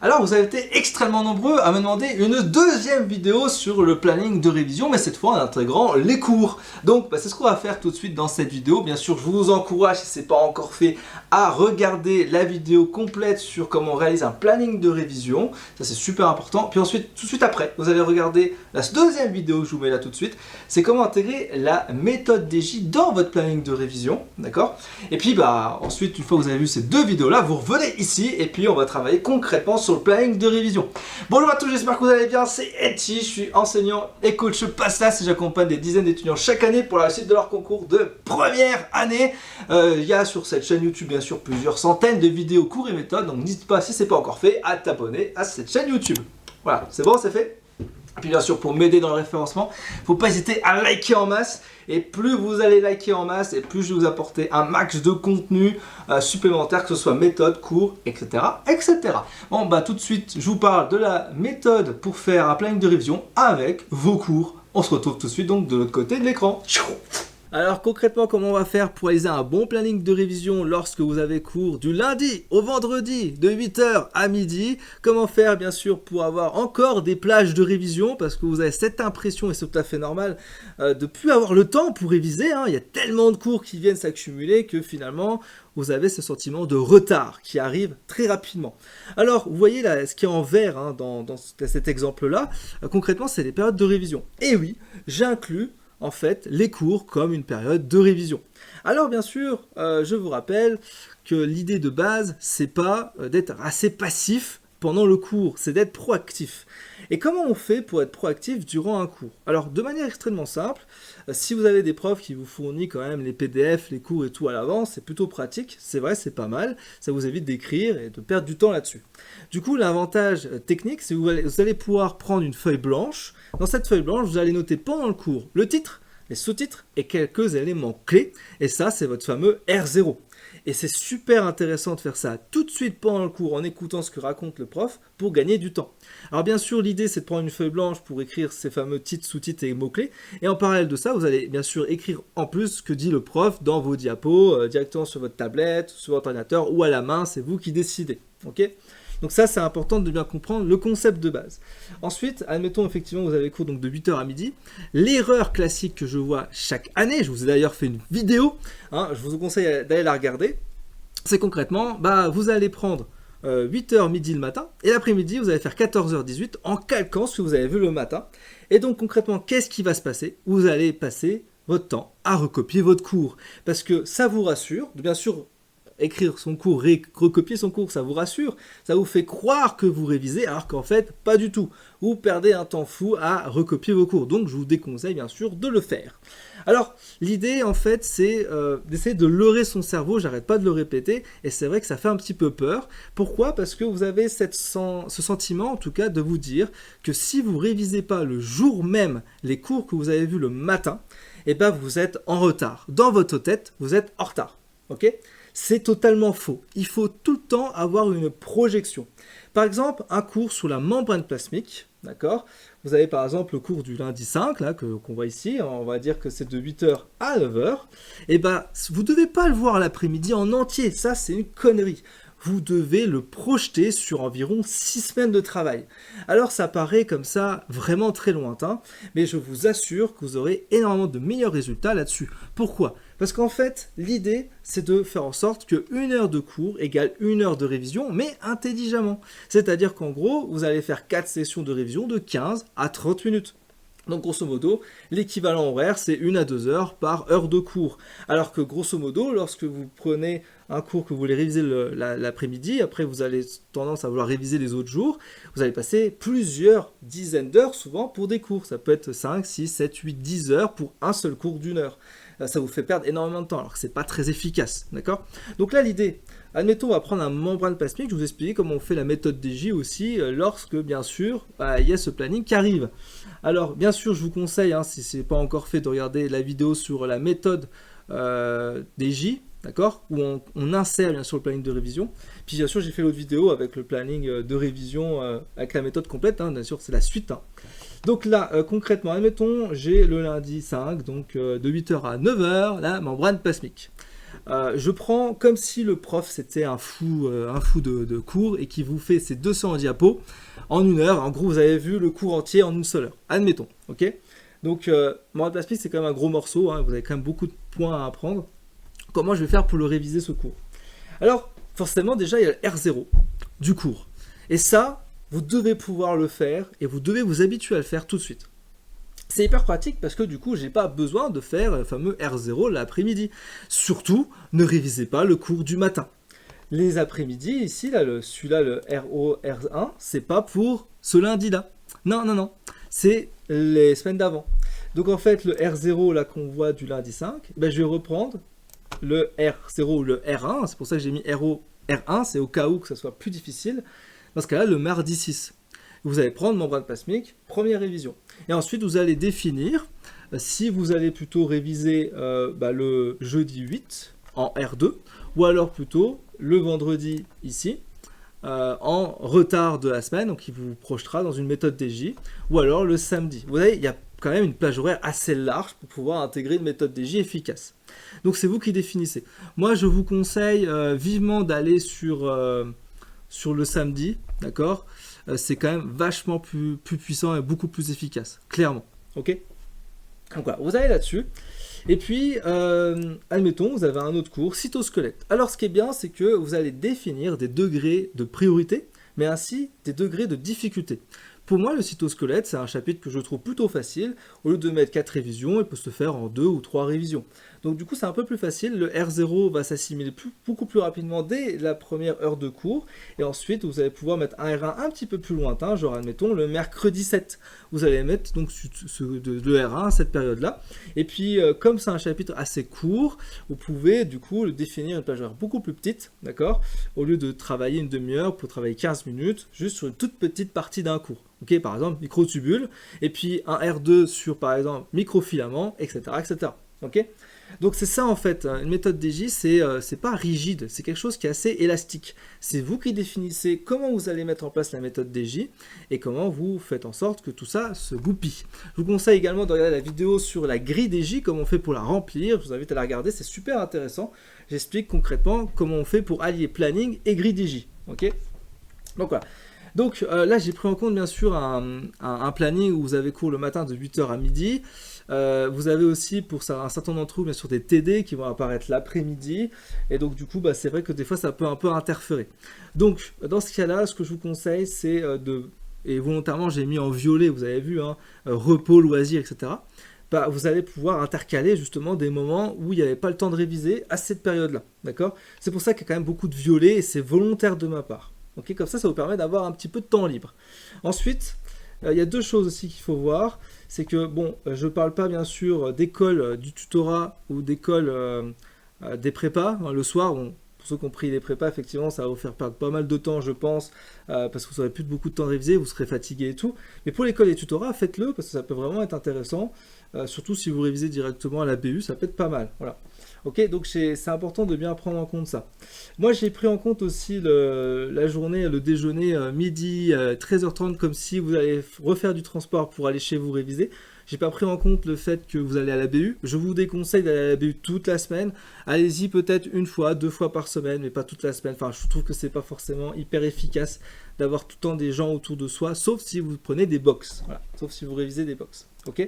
Alors vous avez été extrêmement nombreux à me demander une deuxième vidéo sur le planning de révision, mais cette fois en intégrant les cours. Donc c'est ce qu'on va faire tout de suite dans cette vidéo. Bien sûr, je vous encourage, si ce n'est pas encore fait, à regarder la vidéo complète sur comment on réalise un planning de révision. Ça c'est super important. Puis ensuite, tout de suite après, vous allez regarder la deuxième vidéo que je vous mets là tout de suite. C'est comment intégrer la méthode DJ dans votre planning de révision. D'accord? Et puis ensuite, une fois que vous avez vu ces deux vidéos là, vous revenez ici et puis on va travailler concrètement sur le planning de révision. Bonjour à tous, j'espère que vous allez bien, c'est Eti, je suis enseignant et coach PASSLAS et j'accompagne des dizaines d'étudiants chaque année pour la réussite de leur concours de première année. Il y a sur cette chaîne YouTube bien sûr plusieurs centaines de vidéos, cours et méthodes, donc n'hésite pas, si ce n'est pas encore fait, à t'abonner à cette chaîne YouTube. Voilà, c'est bon, c'est fait? Et puis bien sûr, pour m'aider dans le référencement, il ne faut pas hésiter à liker en masse. Et plus vous allez liker en masse, et plus je vais vous apporter un max de contenu supplémentaire, que ce soit méthode, cours, etc. etc. Bon, tout de suite, je vous parle de la méthode pour faire un planning de révision avec vos cours. On se retrouve tout de suite donc de l'autre côté de l'écran. Alors concrètement, comment on va faire pour réaliser un bon planning de révision lorsque vous avez cours du lundi au vendredi de 8h à midi? Comment faire bien sûr pour avoir encore des plages de révision, parce que vous avez cette impression, et c'est tout à fait normal, de ne plus avoir le temps pour réviser, hein. Il y a tellement de cours qui viennent s'accumuler que finalement vous avez ce sentiment de retard qui arrive très rapidement. Alors vous voyez là, ce qui est en vert hein, dans cet exemple-là, concrètement c'est les périodes de révision. Et oui, j'inclus en fait les cours comme une période de révision. Alors bien sûr, je vous rappelle que l'idée de base, c'est pas d'être assez passif pendant le cours, c'est d'être proactif. Et comment on fait pour être proactif durant un cours? Alors de manière extrêmement simple, si vous avez des profs qui vous fournissent quand même les PDF, les cours et tout à l'avance, c'est plutôt pratique, c'est vrai, c'est pas mal, ça vous évite d'écrire et de perdre du temps là-dessus. Du coup, l'avantage technique, c'est que vous allez pouvoir prendre une feuille blanche. Dans cette feuille blanche, vous allez noter pendant le cours le titre, les sous-titres et quelques éléments clés. Et ça, c'est votre fameux R0. Et c'est super intéressant de faire ça tout de suite pendant le cours en écoutant ce que raconte le prof pour gagner du temps. Alors bien sûr, l'idée c'est de prendre une feuille blanche pour écrire ces fameux titres, sous-titres et mots-clés. Et en parallèle de ça, vous allez bien sûr écrire en plus ce que dit le prof dans vos diapos, directement sur votre tablette, sur votre ordinateur ou à la main, c'est vous qui décidez. Ok ? Donc ça, c'est important de bien comprendre le concept de base. Ensuite, admettons effectivement vous avez cours donc de 8h à midi. L'erreur classique que je vois chaque année, je vous ai d'ailleurs fait une vidéo, hein, je vous conseille d'aller la regarder, c'est concrètement, vous allez prendre 8h midi le matin, et l'après-midi, vous allez faire 14h-18 en calquant ce que vous avez vu le matin. Et donc concrètement, qu'est-ce qui va se passer? Vous allez passer votre temps à recopier votre cours. Parce que ça vous rassure, bien sûr, écrire son cours, recopier son cours, ça vous rassure, ça vous fait croire que vous révisez, alors qu'en fait, pas du tout. Vous perdez un temps fou à recopier vos cours, donc je vous déconseille bien sûr de le faire. Alors, l'idée en fait, c'est d'essayer de leurrer son cerveau, j'arrête pas de le répéter, et c'est vrai que ça fait un petit peu peur. Pourquoi? Parce que vous avez ce sentiment, en tout cas, de vous dire que si vous révisez pas le jour même les cours que vous avez vus le matin, vous êtes en retard. Dans votre tête, vous êtes en retard, ok? C'est totalement faux. Il faut tout le temps avoir une projection. Par exemple, un cours sur la membrane plasmique, d'accord? Vous avez par exemple le cours du lundi 5, là, qu'on voit ici, on va dire que c'est de 8h à 9h. Vous ne devez pas le voir l'après-midi en entier, ça c'est une connerie. Vous devez le projeter sur environ 6 semaines de travail. Alors ça paraît comme ça vraiment très lointain, mais je vous assure que vous aurez énormément de meilleurs résultats là-dessus. Pourquoi? Parce qu'en fait, l'idée, c'est de faire en sorte que 1 heure de cours égale 1 heure de révision, mais intelligemment. C'est-à-dire qu'en gros, vous allez faire 4 sessions de révision de 15 à 30 minutes. Donc grosso modo, l'équivalent horaire, c'est 1 à 2 heures par heure de cours. Alors que grosso modo, lorsque vous prenez un cours que vous voulez réviser l'après-midi, après vous avez tendance à vouloir réviser les autres jours, vous allez passer plusieurs dizaines d'heures souvent pour des cours. Ça peut être 5, 6, 7, 8, 10 heures pour un seul cours d'1 heure. Ça vous fait perdre énormément de temps, alors que c'est pas très efficace, d'accord? Donc là, l'idée, admettons, on va prendre un membrane plasmique, je vous explique comment on fait la méthode DJ aussi, lorsque, bien sûr, il y a ce planning qui arrive. Alors, bien sûr, je vous conseille, hein, si ce n'est pas encore fait, de regarder la vidéo sur la méthode DJ, d'accord, où on insère bien sûr le planning de révision. Puis bien sûr, j'ai fait l'autre vidéo avec le planning de révision avec la méthode complète, hein, bien sûr, c'est la suite. Hein. Donc là, concrètement, admettons, j'ai le lundi 5, donc de 8h à 9h, la membrane plasmique. Je prends comme si le prof c'était un fou de cours et qui vous fait ces 200 diapos en 1 heure. En gros, vous avez vu le cours entier en une seule heure. Admettons, ok? Donc, morale plastique, c'est quand même un gros morceau. Hein, vous avez quand même beaucoup de points à apprendre. Comment je vais faire pour le réviser ce cours? Alors, forcément, déjà, il y a le R0 du cours. Et ça, vous devez pouvoir le faire et vous devez vous habituer à le faire tout de suite. C'est hyper pratique parce que du coup, j'ai pas besoin de faire le fameux R0 l'après-midi. Surtout, ne révisez pas le cours du matin. Les après-midi, ici, là, celui-là, le RO, R1, c'est pas pour ce lundi-là. Non, non, non. C'est les semaines d'avant. Donc en fait, le R0 là qu'on voit du lundi 5, ben, je vais reprendre le R0 ou le R1. C'est pour ça que j'ai mis RO, R1, c'est au cas où que ça soit plus difficile. Dans ce cas-là, le mardi 6. Vous allez prendre membrane plasmique, première révision. Et ensuite, vous allez définir si vous allez plutôt réviser le jeudi 8 en R2, ou alors plutôt le vendredi ici, en retard de la semaine, donc il vous projetera dans une méthode DJ, ou alors le samedi. Vous voyez, il y a quand même une plage horaire assez large pour pouvoir intégrer une méthode DJ efficace. Donc c'est vous qui définissez. Moi, je vous conseille vivement d'aller sur le samedi, d'accord? C'est quand même vachement plus puissant et beaucoup plus efficace, clairement. Ok? Donc voilà, vous allez là-dessus. Et puis, admettons, vous avez un autre cours, cytosquelette. Alors, ce qui est bien, c'est que vous allez définir des degrés de priorité, mais ainsi des degrés de difficulté. Pour moi, le cytosquelette, c'est un chapitre que je trouve plutôt facile. Au lieu de mettre 4 révisions, il peut se faire en 2 ou 3 révisions. Donc du coup, c'est un peu plus facile. Le R0 va s'assimiler beaucoup plus rapidement dès la première heure de cours. Et ensuite, vous allez pouvoir mettre un R1 un petit peu plus lointain, genre admettons le mercredi 7. Vous allez mettre donc le R1 à cette période-là. Et puis, comme c'est un chapitre assez court, vous pouvez du coup le définir une plage horaire beaucoup plus petite, d'accord? Au lieu de travailler une demi-heure, pour travailler 15 minutes, juste sur une toute petite partie d'un cours. Ok, par exemple, microtubule, et puis un R2 sur, par exemple, microfilament, etc. etc. Ok? Donc c'est ça en fait, une méthode DJ, c'est pas rigide, c'est quelque chose qui est assez élastique. C'est vous qui définissez comment vous allez mettre en place la méthode DJ et comment vous faites en sorte que tout ça se goupille. Je vous conseille également de regarder la vidéo sur la grille DJ, comment on fait pour la remplir, je vous invite à la regarder, c'est super intéressant. J'explique concrètement comment on fait pour allier planning et grille DJ. Ok? Donc voilà. Donc là, j'ai pris en compte bien sûr un planning où vous avez cours le matin de 8h à midi. Vous avez aussi pour ça, un certain nombre d'entre vous bien sûr des TD qui vont apparaître l'après-midi. Et donc du coup, c'est vrai que des fois, ça peut un peu interférer. Donc dans ce cas-là, ce que je vous conseille, c'est et volontairement, j'ai mis en violet, vous avez vu, hein, repos, loisirs, etc. Vous allez pouvoir intercaler justement des moments où il n'y avait pas le temps de réviser à cette période-là. D'accord? C'est pour ça qu'il y a quand même beaucoup de violet et c'est volontaire de ma part. Okay, comme ça vous permet d'avoir un petit peu de temps libre. Ensuite, il y a deux choses aussi qu'il faut voir. C'est que, bon, je ne parle pas bien sûr d'école du tutorat ou d'école des prépas. Hein, le soir, pour ceux qui ont pris les prépas, effectivement, ça va vous faire perdre pas mal de temps, je pense, parce que vous n'aurez plus beaucoup de temps de réviser, vous serez fatigué et tout. Mais pour l'école des tutorats, faites-le, parce que ça peut vraiment être intéressant. Surtout si vous révisez directement à la BU, ça peut être pas mal. Voilà. Ok, donc c'est important de bien prendre en compte ça. Moi, j'ai pris en compte aussi la journée, le déjeuner midi 13h30, comme si vous allez refaire du transport pour aller chez vous réviser. J'ai pas pris en compte le fait que vous allez à la BU. Je vous déconseille d'aller à la BU toute la semaine. Allez-y peut-être 1 fois, 2 fois par semaine, mais pas toute la semaine. Enfin, je trouve que c'est pas forcément hyper efficace d'avoir tout le temps des gens autour de soi, sauf si vous prenez des box. Voilà, sauf si vous révisez des box. Ok.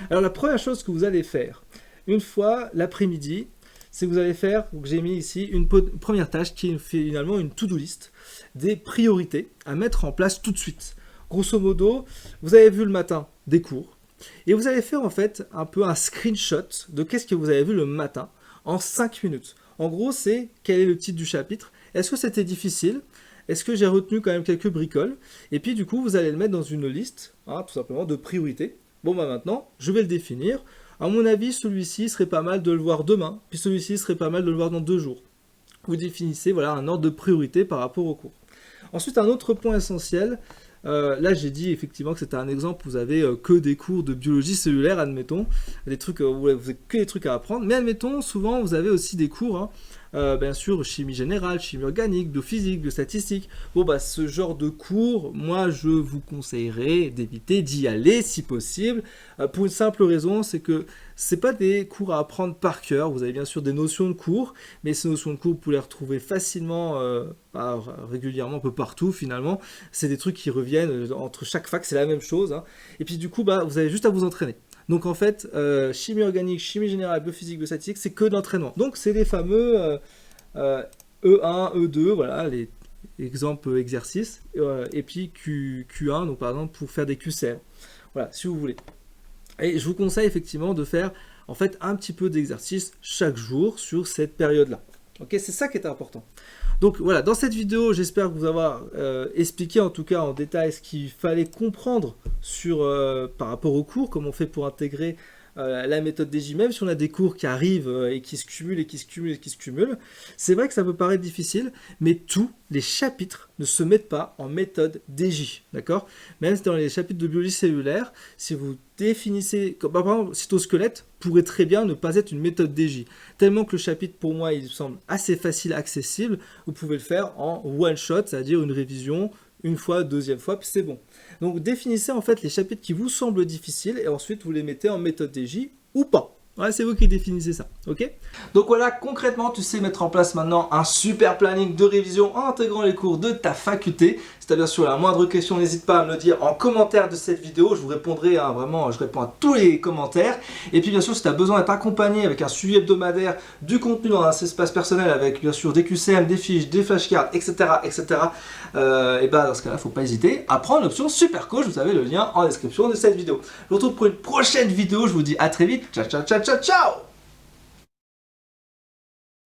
Alors la première chose que vous allez faire, une fois l'après-midi, c'est que vous allez faire, donc j'ai mis ici une première tâche qui est finalement une to-do list des priorités à mettre en place tout de suite. Grosso modo, vous avez vu le matin des cours et vous allez faire en fait un peu un screenshot de qu'est-ce que vous avez vu le matin en 5 minutes. En gros, c'est quel est le titre du chapitre, est-ce que c'était difficile, est-ce que j'ai retenu quand même quelques bricoles, et puis du coup vous allez le mettre dans une liste, hein, tout simplement de priorités. Bon maintenant, je vais le définir. À mon avis, celui-ci serait pas mal de le voir demain, puis celui-ci serait pas mal de le voir dans 2 jours. Vous définissez voilà, un ordre de priorité par rapport au cours. Ensuite, un autre point essentiel, là j'ai dit effectivement que c'était un exemple, vous avez que des cours de biologie cellulaire, admettons, des trucs, vous n'avez que des trucs à apprendre, mais admettons, souvent vous avez aussi des cours bien sûr chimie générale, chimie organique, biophysique, biostatistique. Bon bah ce genre de cours, moi je vous conseillerais d'éviter d'y aller si possible, pour une simple raison, c'est que c'est pas des cours à apprendre par cœur. Vous avez bien sûr des notions de cours, mais ces notions de cours vous pouvez les retrouver facilement, régulièrement un peu partout finalement. C'est des trucs qui reviennent entre chaque fac, c'est la même chose, hein. Et puis du coup bah vous avez juste à vous entraîner. Donc en fait, chimie organique, chimie générale, biophysique, biostatistique, c'est que de l'entraînement. Donc c'est les fameux E1, E2, voilà, les exemples exercices, et puis Q1, donc par exemple pour faire des QCM. Voilà, si vous voulez. Et je vous conseille effectivement de faire en fait un petit peu d'exercice chaque jour sur cette période-là. Ok, c'est ça qui est important. Donc voilà, dans cette vidéo, j'espère vous avoir expliqué en tout cas en détail ce qu'il fallait comprendre par rapport aux cours, comment on fait pour intégrer la méthode DJ, même si on a des cours qui arrivent et qui se cumulent et qui se cumulent et qui se cumulent. C'est vrai que ça peut paraître difficile, mais tous les chapitres ne se mettent pas en méthode DJ, d'accord? Même dans les chapitres de biologie cellulaire, si vous définissez, par exemple, cytosquelette pourrait très bien ne pas être une méthode DJ. Tellement que le chapitre, pour moi, il semble assez facile, accessible, vous pouvez le faire en one shot, c'est-à-dire une révision, une fois, deuxième fois, puis c'est bon. Donc définissez en fait les chapitres qui vous semblent difficiles et ensuite vous les mettez en méthode DJ ou pas. Ouais, c'est vous qui définissez ça, ok? Donc voilà, concrètement, tu sais mettre en place maintenant un super planning de révision en intégrant les cours de ta faculté. Si tu as bien sûr la moindre question, n'hésite pas à me le dire en commentaire de cette vidéo. Je vous répondrai, hein, vraiment, je réponds à tous les commentaires. Et puis bien sûr, si tu as besoin d'être accompagné avec un suivi hebdomadaire du contenu dans un espace personnel avec bien sûr des QCM, des fiches, des flashcards, etc. etc. Et bah dans ce cas-là, il ne faut pas hésiter à prendre l'option Super Coach. Vous avez le lien en description de cette vidéo. Je vous retrouve pour une prochaine vidéo. Je vous dis à très vite. Ciao, ciao, ciao, ciao, ciao!